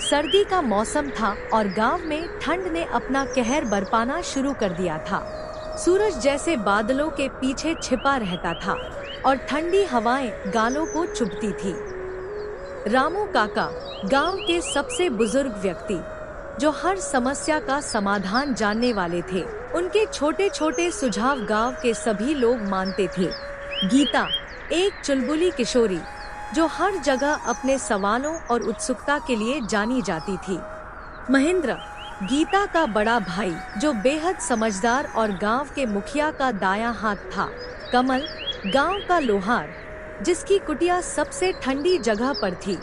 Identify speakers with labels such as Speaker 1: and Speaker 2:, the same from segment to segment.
Speaker 1: सर्दी का मौसम था और गांव में ठंड ने अपना कहर बरपाना शुरू कर दिया था। सूरज जैसे बादलों के पीछे छिपा रहता था और ठंडी हवाएं गालों को चुभती थी। रामू काका, गांव के सबसे बुजुर्ग व्यक्ति, जो हर समस्या का समाधान जानने वाले थे, उनके छोटे छोटे सुझाव गांव के सभी लोग मानते थे। गीता, एक चुलबुली किशोरी, जो हर जगह अपने सवालों और उत्सुकता के लिए जानी जाती थी। महेंद्र, गीता का बड़ा भाई, जो बेहद समझदार और गांव के मुखिया का दायां हाथ था। कमल, गांव का लोहार, जिसकी कुटिया सबसे ठंडी जगह पर थी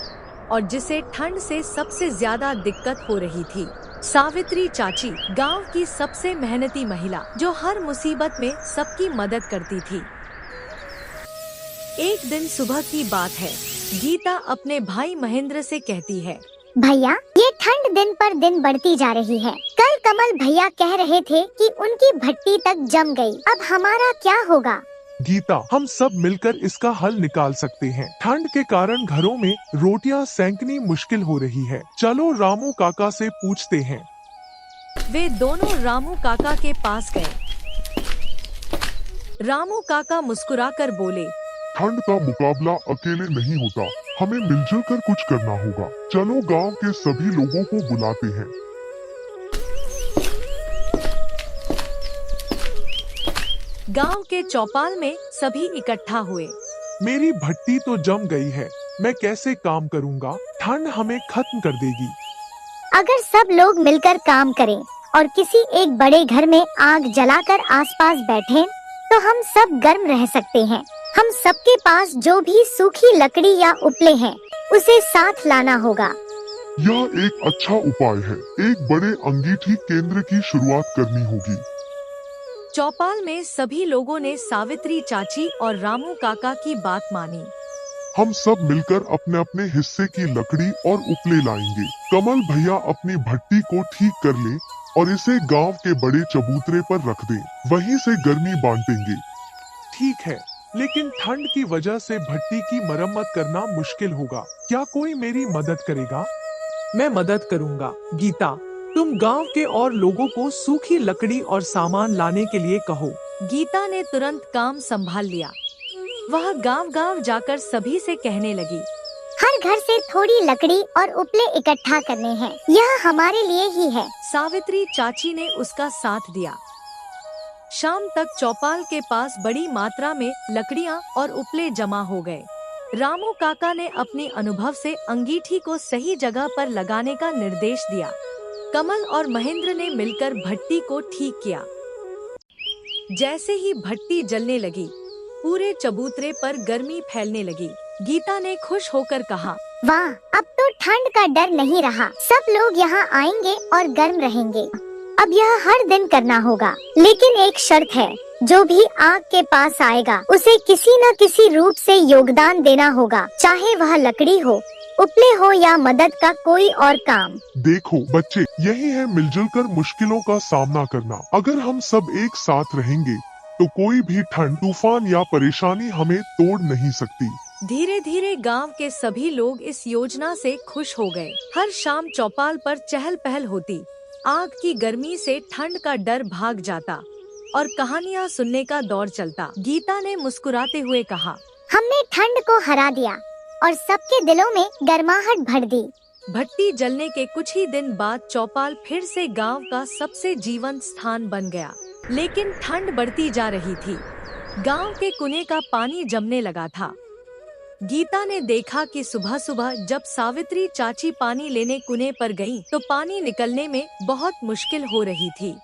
Speaker 1: और जिसे ठंड से सबसे ज्यादा दिक्कत हो रही थी। सावित्री चाची, गांव की सबसे मेहनती महिला, जो हर मुसीबत में सबकी मदद करती थी। एक दिन सुबह की बात है। गीता अपने भाई महेंद्र से कहती है,
Speaker 2: भैया, ये ठंड दिन पर दिन बढ़ती जा रही है। कल कमल भैया कह रहे थे कि उनकी भट्टी तक जम गई। अब हमारा क्या होगा?
Speaker 3: गीता, हम सब मिलकर इसका हल निकाल सकते हैं। ठंड के कारण घरों में रोटियां सेंकनी मुश्किल हो रही है। चलो रामू काका से पूछते हैं।
Speaker 1: वे दोनों रामू काका के पास गए। रामू काका मुस्कुराकर बोले,
Speaker 4: ठंड का मुकाबला अकेले नहीं होता, हमें मिलजुल कर कुछ करना होगा। चलो गांव के सभी लोगों को बुलाते हैं।
Speaker 1: गांव के चौपाल में सभी इकट्ठा हुए।
Speaker 3: मेरी भट्टी तो जम गई है, मैं कैसे काम करूंगा? ठंड हमें खत्म कर देगी।
Speaker 2: अगर सब लोग मिलकर काम करें और किसी एक बड़े घर में आग जलाकर आसपास बैठें, तो हम सब गर्म रह सकते हैं। हम सबके पास जो भी सूखी लकड़ी या उपले हैं, उसे साथ लाना होगा।
Speaker 4: यह एक अच्छा उपाय है। एक बड़े अंगीठी केंद्र की शुरुआत करनी होगी।
Speaker 1: चौपाल में सभी लोगों ने सावित्री चाची और रामू काका की बात मानी।
Speaker 4: हम सब मिलकर अपने अपने हिस्से की लकड़ी और उपले लाएंगे। कमल भैया अपनी भट्टी को ठीक कर ले और इसे गांव के बड़े चबूतरे पर रख दे। वहीं से गर्मी बांटेंगे।
Speaker 3: ठीक है, लेकिन ठंड की वजह से भट्टी की मरम्मत करना मुश्किल होगा। क्या कोई मेरी मदद करेगा? मैं मदद करूंगा। गीता, तुम गांव के और लोगों को सूखी लकड़ी और सामान लाने के लिए कहो।
Speaker 1: गीता ने तुरंत काम संभाल लिया। वह गांव-गांव जाकर सभी से कहने लगी,
Speaker 2: हर घर से थोड़ी लकड़ी और उपले इकट्ठा करने हैं। यह हमारे लिए ही है।
Speaker 1: सावित्री चाची ने उसका साथ दिया। शाम तक चौपाल के पास बड़ी मात्रा में लकड़ियां और उपले जमा हो गए। रामू काका ने अपने अनुभव से अंगीठी को सही जगह पर लगाने का निर्देश दिया। कमल और महेंद्र ने मिलकर भट्टी को ठीक किया। जैसे ही भट्टी जलने लगी, पूरे चबूतरे पर गर्मी फैलने लगी। गीता ने खुश होकर कहा,
Speaker 2: वाह, अब तो ठंड का डर नहीं रहा। सब लोग यहाँ आएंगे और गर्म रहेंगे। अब यह हर दिन करना होगा, लेकिन एक शर्त है, जो भी आग के पास आएगा, उसे किसी न किसी रूप से योगदान देना होगा, चाहे वह लकड़ी हो, उपले हो या मदद का कोई और काम।
Speaker 4: देखो बच्चे, यही है मिलजुल कर मुश्किलों का सामना करना। अगर हम सब एक साथ रहेंगे, तो कोई भी ठंड, तूफान या परेशानी हमें तोड़ नहीं सकती।
Speaker 1: धीरे धीरे गांव के सभी लोग इस योजना से खुश हो गए। हर शाम चौपाल पर चहल पहल होती। आग की गर्मी से ठंड का डर भाग जाता और कहानियाँ सुनने का दौर चलता। गीता ने मुस्कुराते हुए कहा,
Speaker 2: हमने ठंड को हरा दिया और सबके दिलों में गर्माहट भर दी।
Speaker 1: भट्टी जलने के कुछ ही दिन बाद चौपाल फिर से गांव का सबसे जीवंत स्थान बन गया। लेकिन ठंड बढ़ती जा रही थी। गांव के कुएं का पानी जमने लगा था। गीता ने देखा कि सुबह सुबह जब सावित्री चाची पानी लेने कुएं पर गईं, तो पानी निकलने में बहुत मुश्किल हो रही थी।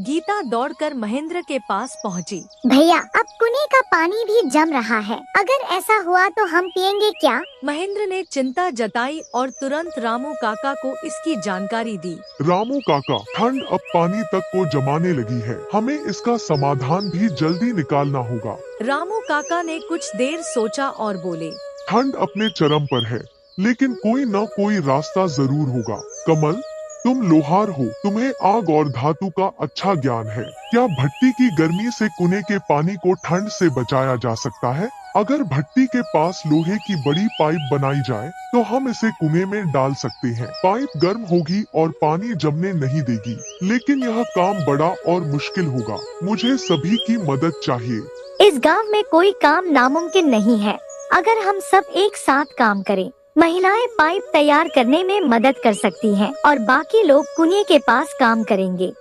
Speaker 1: गीता दौड़कर महेंद्र के पास पहुंची।
Speaker 2: भैया, अब कुएं का पानी भी जम रहा है। अगर ऐसा हुआ तो हम पिएंगे क्या?
Speaker 1: महेंद्र ने चिंता जताई और तुरंत रामू काका को इसकी जानकारी दी।
Speaker 4: रामू काका, ठंड अब पानी तक को जमाने लगी है। हमें इसका समाधान भी जल्दी निकालना होगा।
Speaker 1: रामू काका ने कुछ देर सोचा और बोले,
Speaker 4: ठंड अपने चरम पर है, लेकिन कोई न कोई रास्ता जरूर होगा। कमल, तुम लोहार हो, तुम्हें आग और धातु का अच्छा ज्ञान है। क्या भट्टी की गर्मी से कुएं के पानी को ठंड से बचाया जा सकता है? अगर भट्टी के पास लोहे की बड़ी पाइप बनाई जाए तो हम इसे कुएं में डाल सकते हैं। पाइप गर्म होगी और पानी जमने नहीं देगी, लेकिन यह काम बड़ा और मुश्किल होगा। मुझे सभी की मदद चाहिए।
Speaker 2: इस गांव में कोई काम नामुमकिन नहीं है अगर हम सब एक साथ काम करें। महिलाएं पाइप तैयार करने में मदद कर सकती हैं और बाकी लोग कुएं के पास काम करेंगे।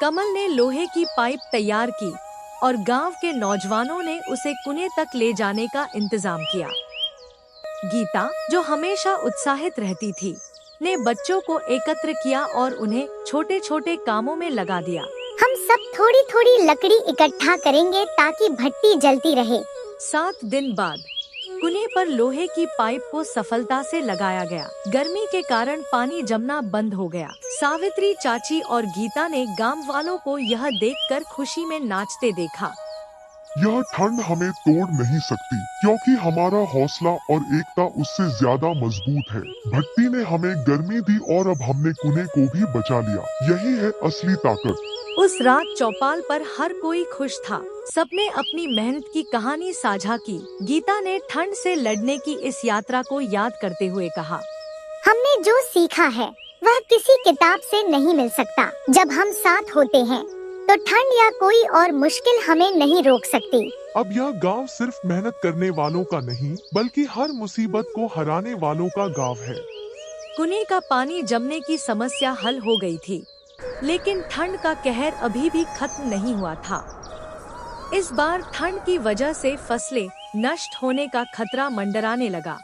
Speaker 1: कमल ने लोहे की पाइप तैयार की और गांव के नौजवानों ने उसे कुएं तक ले जाने का इंतजाम किया। गीता, जो हमेशा उत्साहित रहती थी, ने बच्चों को एकत्र किया और उन्हें छोटे छोटे कामों में लगा दिया।
Speaker 2: हम सब थोड़ी थोड़ी लकड़ी इकट्ठा करेंगे ताकि भट्टी जलती रहे।
Speaker 1: 7 दिन बाद कुएं पर लोहे की पाइप को सफलता से लगाया गया। गर्मी के कारण पानी जमना बंद हो गया। सावित्री चाची और गीता ने गांव वालों को यह देखकर खुशी में नाचते देखा।
Speaker 4: यह ठंड हमें तोड़ नहीं सकती, क्योंकि हमारा हौसला और एकता उससे ज्यादा मजबूत है। भट्टी ने हमें गर्मी दी और अब हमने कुएं को भी बचा लिया। यही है असली ताकत।
Speaker 1: उस रात चौपाल पर हर कोई खुश था। सबने अपनी मेहनत की कहानी साझा की। गीता ने ठंड से लड़ने की इस यात्रा को याद करते हुए कहा,
Speaker 2: हमने जो सीखा है वह किसी किताब से नहीं मिल सकता। जब हम साथ होते हैं तो ठंड या कोई और मुश्किल हमें नहीं रोक सकती।
Speaker 3: अब यह गांव सिर्फ मेहनत करने वालों का नहीं, बल्कि हर मुसीबत को हराने वालों का गांव है।
Speaker 1: कुएं का पानी जमने की समस्या हल हो गई थी, लेकिन ठंड का कहर अभी भी खत्म नहीं हुआ था। इस बार ठंड की वजह से फसलें नष्ट होने का खतरा मंडराने लगा।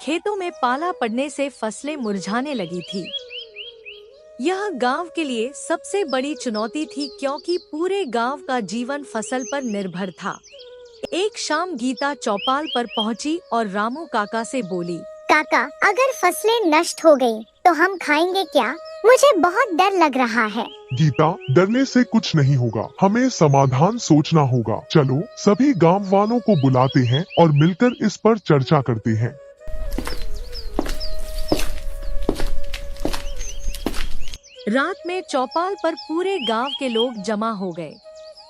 Speaker 1: खेतों में पाला पड़ने से फसलें मुरझाने लगी थी। यह गांव के लिए सबसे बड़ी चुनौती थी, क्योंकि पूरे गांव का जीवन फसल पर निर्भर था। एक शाम गीता चौपाल पर पहुंची और रामू काका से बोली,
Speaker 2: काका, अगर फसलें नष्ट हो गई तो हम खाएंगे क्या? मुझे बहुत डर लग रहा है।
Speaker 4: गीता, डरने से कुछ नहीं होगा। हमें समाधान सोचना होगा। चलो सभी गांव वालों को बुलाते हैं और मिलकर इस पर चर्चा करते हैं।
Speaker 1: रात में चौपाल पर पूरे गांव के लोग जमा हो गए।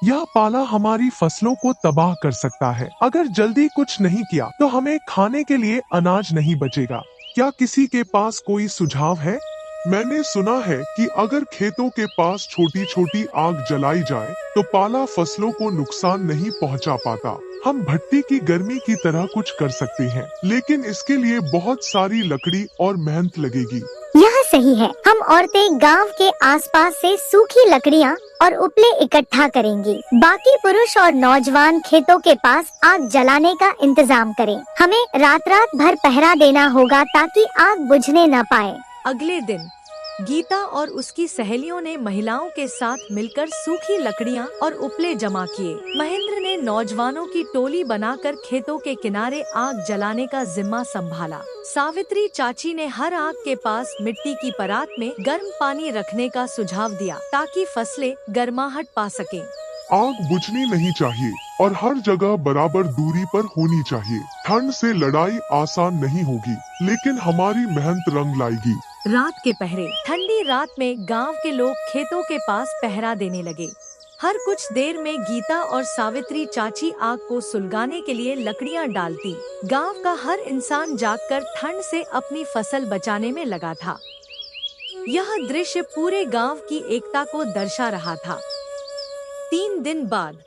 Speaker 3: यह पाला हमारी फसलों को तबाह कर सकता है। अगर जल्दी कुछ नहीं किया तो हमें खाने के लिए अनाज नहीं बचेगा। क्या किसी के पास कोई सुझाव है?
Speaker 4: मैंने सुना है कि अगर खेतों के पास छोटी छोटी आग जलाई जाए तो पाला फसलों को नुकसान नहीं पहुंचा पाता। हम भट्टी की गर्मी की तरह कुछ कर सकते हैं, लेकिन इसके लिए बहुत सारी लकड़ी और मेहनत लगेगी।
Speaker 2: यह सही है। हम औरतें गांव के आसपास से सूखी लकड़ियां और उपले इकट्ठा करेंगी। बाकी पुरुष और नौजवान खेतों के पास आग जलाने का इंतजाम करें। हमें रात रात भर पहरा देना होगा ताकि आग बुझने न पाए।
Speaker 1: अगले दिन गीता और उसकी सहेलियों ने महिलाओं के साथ मिलकर सूखी लकड़ियां और उपले जमा किए। महेंद्र ने नौजवानों की टोली बनाकर खेतों के किनारे आग जलाने का जिम्मा संभाला। सावित्री चाची ने हर आग के पास मिट्टी की परात में गर्म पानी रखने का सुझाव दिया, ताकि फसलें गर्माहट पा सकें।
Speaker 4: आग बुझनी नहीं चाहिए और हर जगह बराबर दूरी पर होनी चाहिए। ठंड से लड़ाई आसान नहीं होगी, लेकिन हमारी मेहनत रंग लाएगी।
Speaker 1: रात के पहरे। ठंडी रात में गांव के लोग खेतों के पास पहरा देने लगे। हर कुछ देर में गीता और सावित्री चाची आग को सुलगाने के लिए लकड़ियां डालती। गांव का हर इंसान जागकर ठंड से अपनी फसल बचाने में लगा था। यह दृश्य पूरे गांव की एकता को दर्शा रहा था। 3 दिन बाद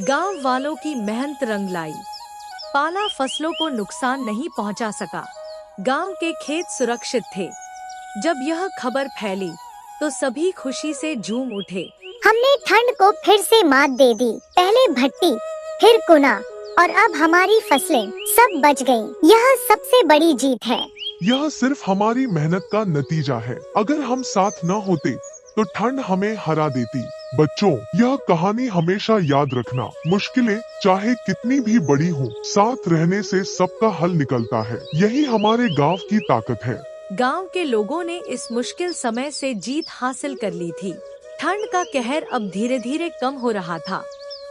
Speaker 1: गांव वालों की मेहनत रंग लाई। पाला फसलों को नुकसान नहीं पहुंचा सका। गांव के खेत सुरक्षित थे। जब यह खबर फैली तो सभी खुशी से झूम उठे।
Speaker 2: हमने ठंड को फिर से मात दे दी। पहले भट्टी, फिर कुना और अब हमारी फसलें सब बच गईं। यह सबसे बड़ी जीत है।
Speaker 4: यह सिर्फ हमारी मेहनत का नतीजा है। अगर हम साथ न होते तो ठंड हमें हरा देती। बच्चों, यह कहानी हमेशा याद रखना। मुश्किलें चाहे कितनी भी बड़ी हो, साथ रहने से सबका हल निकलता है। यही हमारे गांव की ताकत है।
Speaker 1: गांव के लोगों ने इस मुश्किल समय से जीत हासिल कर ली थी। ठंड का कहर अब धीरे धीरे कम हो रहा था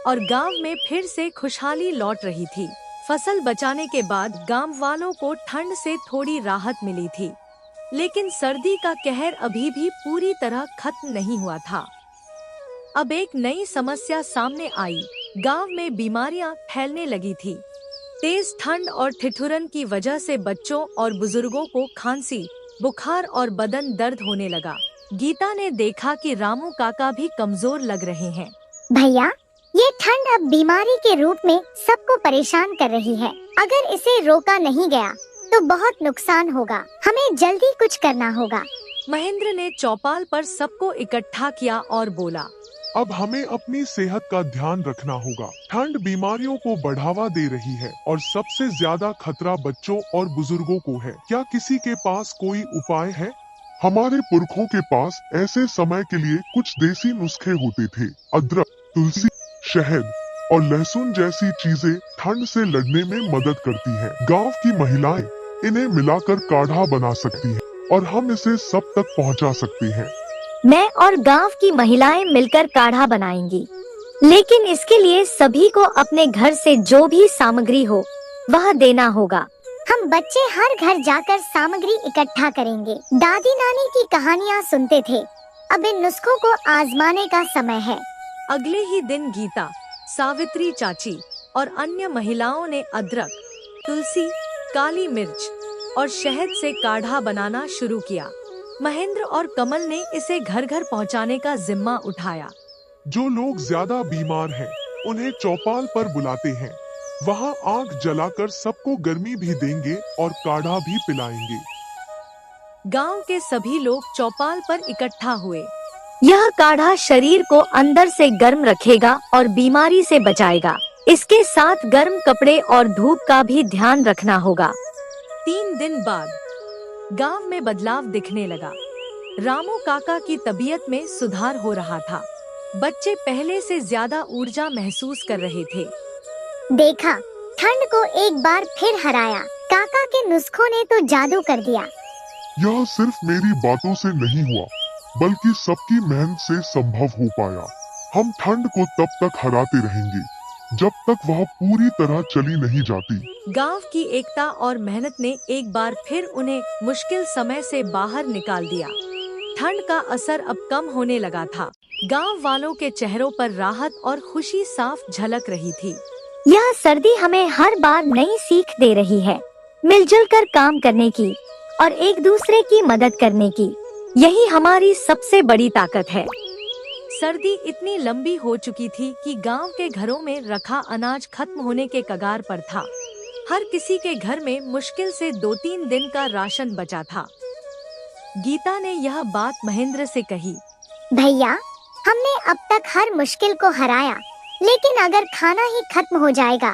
Speaker 1: और गांव में फिर से खुशहाली लौट रही थी। फसल बचाने के बाद गांव वालों को ठंड से थोड़ी राहत मिली थी, लेकिन सर्दी का कहर अभी भी पूरी तरह खत्म नहीं हुआ था। अब एक नई समस्या सामने आई। गांव में बीमारियां फैलने लगी थी। तेज ठंड और ठिठुरन की वजह से बच्चों और बुजुर्गों को खांसी, बुखार और बदन दर्द होने लगा। गीता ने देखा कि रामू काका भी कमजोर लग रहे हैं।
Speaker 2: भैया, ये ठंड अब बीमारी के रूप में सबको परेशान कर रही है। अगर इसे रोका नहीं गया तो बहुत नुकसान होगा। हमें जल्दी कुछ करना होगा।
Speaker 1: महेंद्र ने चौपाल पर सबको इकट्ठा किया और बोला,
Speaker 3: अब हमें अपनी सेहत का ध्यान रखना होगा। ठंड बीमारियों को बढ़ावा दे रही है और सबसे ज्यादा खतरा बच्चों और बुजुर्गों को है। क्या किसी के पास कोई उपाय है?
Speaker 4: हमारे पुरखों के पास ऐसे समय के लिए कुछ देसी नुस्खे होते थे। अदरक, तुलसी, शहद और लहसुन जैसी चीजें ठंड से लड़ने में मदद करती हैं। गांव की महिलाएं इन्हें मिलाकर काढ़ा बना सकती हैं और हम इसे सब तक पहुंचा सकते हैं।
Speaker 2: मैं और गांव की महिलाएं मिलकर काढ़ा बनाएंगी, लेकिन इसके लिए सभी को अपने घर से जो भी सामग्री हो वह देना होगा। हम बच्चे हर घर जाकर सामग्री इकट्ठा करेंगे। दादी नानी की कहानियाँ सुनते थे। अब इन नुस्खों को आजमाने का समय है।
Speaker 1: अगले ही दिन गीता, सावित्री चाची और अन्य महिलाओं ने अदरक, तुलसी, काली मिर्च और शहद से काढ़ा बनाना शुरू किया। महेंद्र और कमल ने इसे घर घर पहुंचाने का जिम्मा उठाया।
Speaker 3: जो लोग ज्यादा बीमार हैं, उन्हें चौपाल पर बुलाते हैं। वहाँ आग जलाकर सबको गर्मी भी देंगे और काढ़ा भी पिलाएंगे।
Speaker 1: गांव के सभी लोग चौपाल पर इकट्ठा हुए।
Speaker 2: यह काढ़ा शरीर को अंदर से गर्म रखेगा और बीमारी से बचाएगा। इसके साथ गर्म कपड़े और धूप का भी ध्यान रखना होगा।
Speaker 1: 3 दिन बाद गांव में बदलाव दिखने लगा। रामू काका की तबीयत में सुधार हो रहा था। बच्चे पहले से ज्यादा ऊर्जा महसूस कर रहे थे।
Speaker 2: देखा, ठंड को एक बार फिर हराया। काका के नुस्खों ने तो जादू कर दिया।
Speaker 4: यह सिर्फ मेरी बातों से नहीं हुआ, बल्कि सबकी मेहनत से संभव हो पाया। हम ठंड को तब तक हराते रहेंगे जब तक वह पूरी तरह चली नहीं जाती।
Speaker 1: गांव की एकता और मेहनत ने एक बार फिर उन्हें मुश्किल समय से बाहर निकाल दिया। ठंड का असर अब कम होने लगा था। गांव वालों के चेहरों पर राहत और खुशी साफ झलक रही थी।
Speaker 2: यह सर्दी हमें हर बार नई सीख दे रही है, मिलजुल कर काम करने की और एक दूसरे की मदद करने की। यही हमारी सबसे बड़ी ताकत है।
Speaker 1: सर्दी इतनी लंबी हो चुकी थी कि गांव के घरों में रखा अनाज खत्म होने के कगार पर था। हर किसी के घर में मुश्किल से 2-3 दिन का राशन बचा था। गीता ने यह बात महेंद्र से कही।
Speaker 2: भैया, हमने अब तक हर मुश्किल को हराया, लेकिन अगर खाना ही खत्म हो जाएगा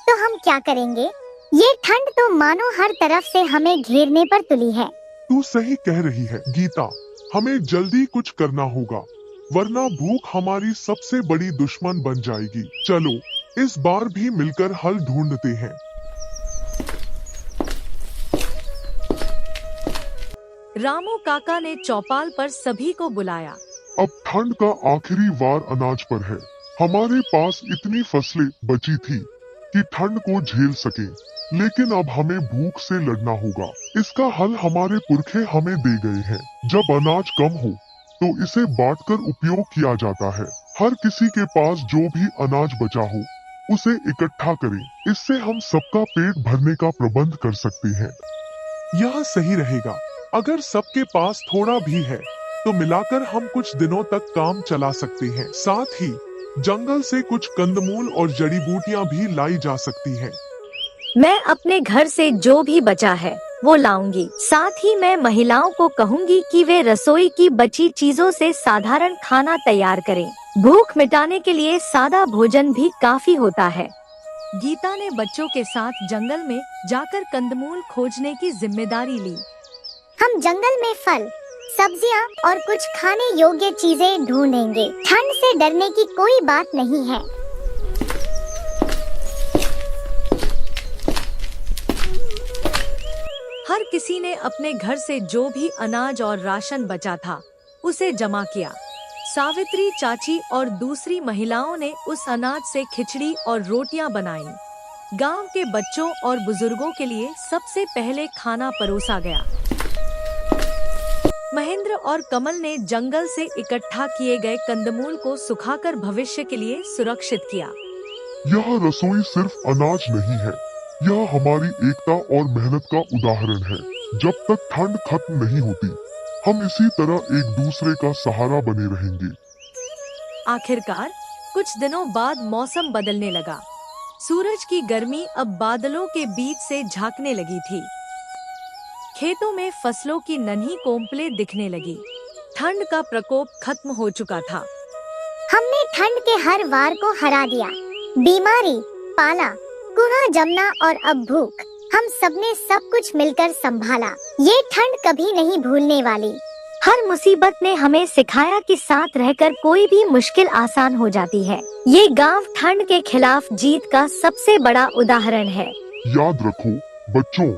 Speaker 2: तो हम क्या करेंगे? ये ठंड तो मानो हर तरफ से हमें घेरने पर तुली है।
Speaker 3: तू सही कह रही है गीता, हमें जल्दी कुछ करना होगा, वरना भूख हमारी सबसे बड़ी दुश्मन बन जाएगी। चलो इस बार भी मिलकर हल ढूंढते हैं।
Speaker 1: रामू काका ने चौपाल पर सभी को बुलाया।
Speaker 4: अब ठंड का आखिरी वार अनाज पर है। हमारे पास इतनी फसलें बची थी कि ठंड को झेल सके, लेकिन अब हमें भूख से लड़ना होगा। इसका हल हमारे पुरखे हमें दे गए हैं। जब अनाज कम हो तो इसे बांटकर उपयोग किया जाता है। हर किसी के पास जो भी अनाज बचा हो उसे इकट्ठा करें। इससे हम सबका पेट भरने का प्रबंध कर सकते हैं।
Speaker 3: यह सही रहेगा। अगर सबके पास थोड़ा भी है तो मिलाकर हम कुछ दिनों तक काम चला सकते हैं। साथ ही जंगल से कुछ कंदमूल और जड़ी बूटियां भी लाई जा सकती हैं।
Speaker 2: मैं अपने घर से जो भी बचा है वो लाऊंगी। साथ ही मैं महिलाओं को कहूंगी कि वे रसोई की बची चीजों से साधारण खाना तैयार करें। भूख मिटाने के लिए सादा भोजन भी काफी होता है।
Speaker 1: गीता ने बच्चों के साथ जंगल में जाकर कंदमूल खोजने की जिम्मेदारी ली।
Speaker 2: हम जंगल में फल, सब्जियां और कुछ खाने योग्य चीजें ढूंढेंगे। ठंड से डरने की कोई बात नहीं है।
Speaker 1: हर किसी ने अपने घर से जो भी अनाज और राशन बचा था उसे जमा किया। सावित्री चाची और दूसरी महिलाओं ने उस अनाज से खिचड़ी और रोटियां बनाईं। गांव के बच्चों और बुजुर्गों के लिए सबसे पहले खाना परोसा गया। महेंद्र और कमल ने जंगल से इकट्ठा किए गए कंदमूल को सुखाकर भविष्य के लिए सुरक्षित किया।
Speaker 4: यह रसोई सिर्फ अनाज नहीं है, यह हमारी एकता और मेहनत का उदाहरण है। जब तक ठंड खत्म नहीं होती, हम इसी तरह एक दूसरे का सहारा बने रहेंगे।
Speaker 1: आखिरकार कुछ दिनों बाद मौसम बदलने लगा। सूरज की गर्मी अब बादलों के बीच से झांकने लगी थी। खेतों में फसलों की नन्ही कोंपलें दिखने लगी। ठंड का प्रकोप खत्म हो चुका था।
Speaker 2: हमने ठंड के हर वार को हरा दिया। बीमारी, पाला, कुआं जमना और अब भूख, हम सबने सब कुछ मिलकर संभाला। ये ठंड कभी नहीं भूलने वाली। हर मुसीबत ने हमें सिखाया कि साथ रहकर कोई भी मुश्किल आसान हो जाती है। ये गांव ठंड के खिलाफ जीत का सबसे बड़ा उदाहरण है।
Speaker 4: याद रखो बच्चों,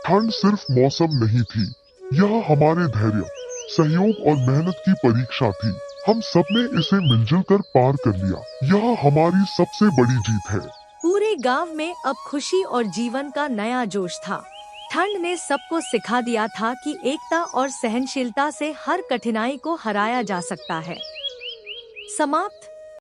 Speaker 4: ठंड सिर्फ मौसम नहीं थी, यह हमारे धैर्य, सहयोग और मेहनत की परीक्षा थी। हम सबने इसे मिलजुल कर पार कर लिया। यह हमारी सबसे बड़ी जीत है।
Speaker 1: पूरे गांव में अब खुशी और जीवन का नया जोश था। ठंड ने सबको सिखा दिया था कि एकता और सहनशीलता से हर कठिनाई को हराया जा सकता है। समाप्त।